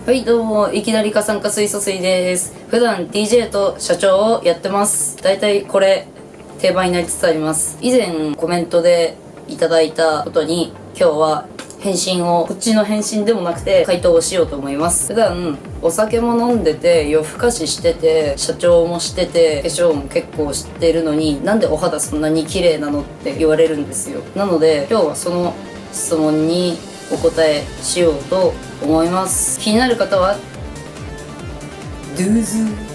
はいどうも、いきなり過酸化水素水です。普段 DJ と社長をやってます。だいたいこれ定番になりつつあります。以前コメントでいただいたことに今日は返信を、こっちの返信でもなくて回答をしようと思います。普段お酒も飲んでて、夜更かししてて、社長もしてて、化粧も結構してるのに、なんでお肌そんなに綺麗なのって言われるんですよ。なので今日はその質問にお答えしようと思います。気になる方はドゥーズ。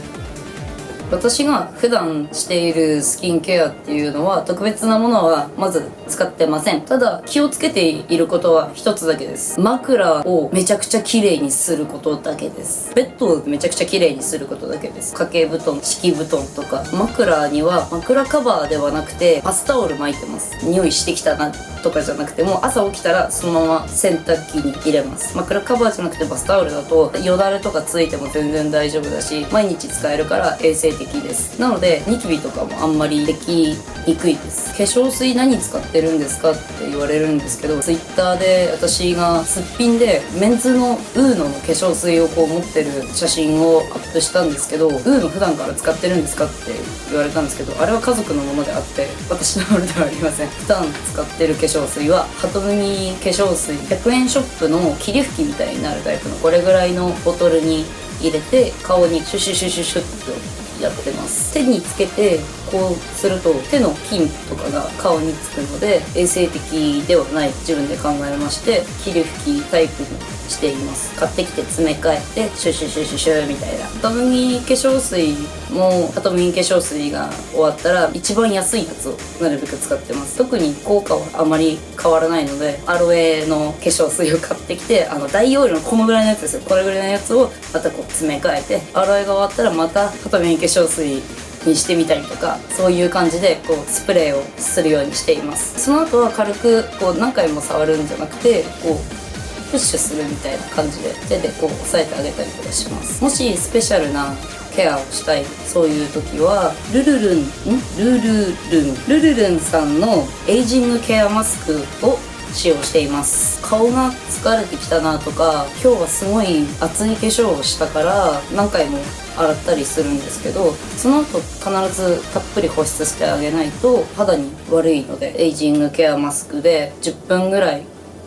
私が普段しているスキンケアっていうのは特別なものはまず使ってません。ただ気をつけていることは一つだけです。枕をめちゃくちゃ綺麗にすることだけです。ベッドをめちゃくちゃ綺麗にすることだけです。掛け布団、敷布団とか、枕には枕カバーではなくてバスタオル巻いてます。匂いしてきたなとかじゃなくて、もう朝起きたらそのまま洗濯機に入れます。枕カバーじゃなくてバスタオルだとよだれとかついても全然大丈夫だし、毎日使えるから衛生的です。なのでニキビとかもあんまりできにくいです。化粧水何使ってるんですかって言われるんですけど、 Twitter で私がすっぴんでメンズのウーノの化粧水をこう持ってる写真をアップしたんですけど、ウーノ普段から使ってるんですかって言われたんですけど、あれは家族のものであって私のものではありません。普段使ってる化粧水はハトムギ化粧水、100円ショップの霧吹きみたいになるタイプのこれぐらいのボトルに入れて顔にシュシュシュシュシュッとやってます。手につけてこうすると手の菌とかが顔につくので衛生的ではない自分で考えまして、霧吹きタイプにしています。買ってきて詰め替えてシュシュシュシュシュみたいな。ハトムギ化粧水もハトムギ化粧水が終わったら一番安いやつをなるべく使ってます。特に効果はあまり変わらないので、アロエの化粧水を買ってきて、大容量のこのぐらいのやつですよ、これぐらいのやつをまたこう詰め替えて、アロエが終わったらまたハトムギ化粧水にしてみたりとか、そういう感じでこうスプレーをするようにしています。その後は軽くこう何回も触るんじゃなくて、こうプッシュするみたいな感じで手でこう押さえてあげたりとかします。もしスペシャルなケアをしたい、そういう時はルルルンさんのエイジングケアマスクを使用しています。顔が疲れてきたなとか、今日はすごい厚い化粧をしたから何回も洗ったりするんですけど、その後必ずたっぷり保湿してあげないと肌に悪いので、エイジングケアマスクで10分ぐらい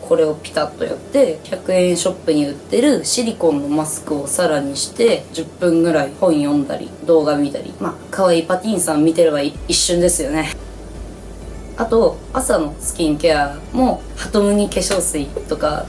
これをピタッとやって、100円ショップに売ってるシリコンのマスクをさらにして10分ぐらい本読んだり動画見たり、可愛いパティーンさん見てれば一瞬ですよね。あと朝のスキンケアもハトムギ化粧水とか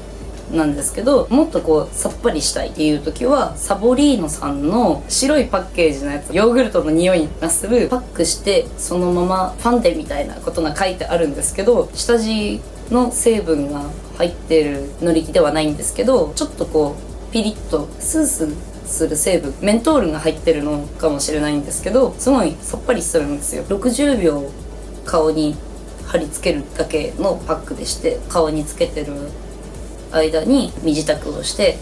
なんですけど、もっとこうさっぱりしたいっていう時はサボリーノさんの白いパッケージのやつ、ヨーグルトの匂いがするパックしてそのままファンデみたいなことが書いてあるんですけど、下地の成分が入ってるのりではないんですけど、ちょっとこうピリッとスースーする成分、メントールが入ってるのかもしれないんですけど、すごいさっぱりするんですよ。60秒顔に貼り付けるだけのパックでして、顔につけてる間に身支度をして、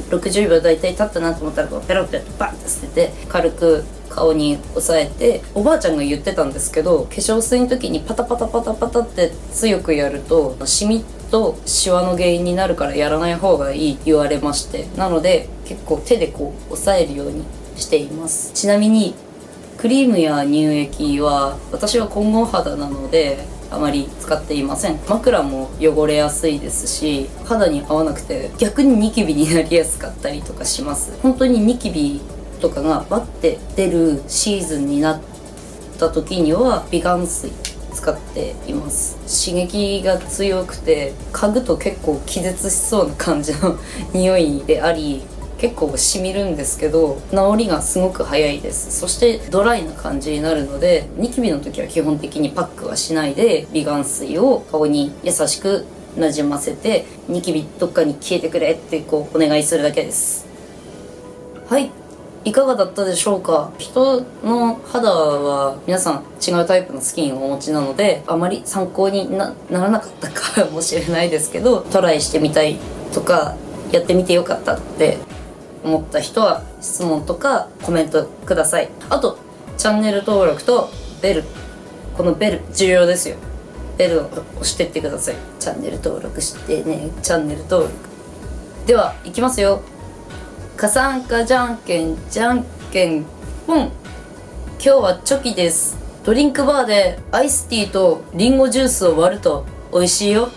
60秒だいたい経ったなと思ったらこうペロッとバンって捨てて軽く顔に押さえて、おばあちゃんが言ってたんですけど、化粧水の時にパタパタパタパタって強くやるとシミとシワの原因になるからやらない方がいい言われまして、なので結構手でこう押さえるようにしています。ちなみにクリームや乳液は私は混合肌なのであまり使っていません。枕も汚れやすいですし、肌に合わなくて逆にニキビになりやすかったりとかします。本当にニキビとかがバッて出るシーズンになった時には美顔水使っています。刺激が強くて嗅ぐと結構気絶しそうな感じの匂いであり、結構しみるんですけど治りがすごく早いです。そしてドライな感じになるので、ニキビの時は基本的にパックはしないで美顔水を顔に優しくなじませて、ニキビどっかに消えてくれってこうお願いするだけです。はい、いかがだったでしょうか。人の肌は皆さん違うタイプのスキンをお持ちなので、あまり参考に ならなかったかもしれないですけど、トライしてみたいとかやってみてよかったって思った人は質問とかコメントください。あとチャンネル登録とベル、このベル重要ですよ。ベルを押してってください。チャンネル登録してね。チャンネル登録では、いきますよ。カサンカじゃんけんじゃんけんポン。今日はチョキです。ドリンクバーでアイスティーとリンゴジュースを割ると美味しいよ。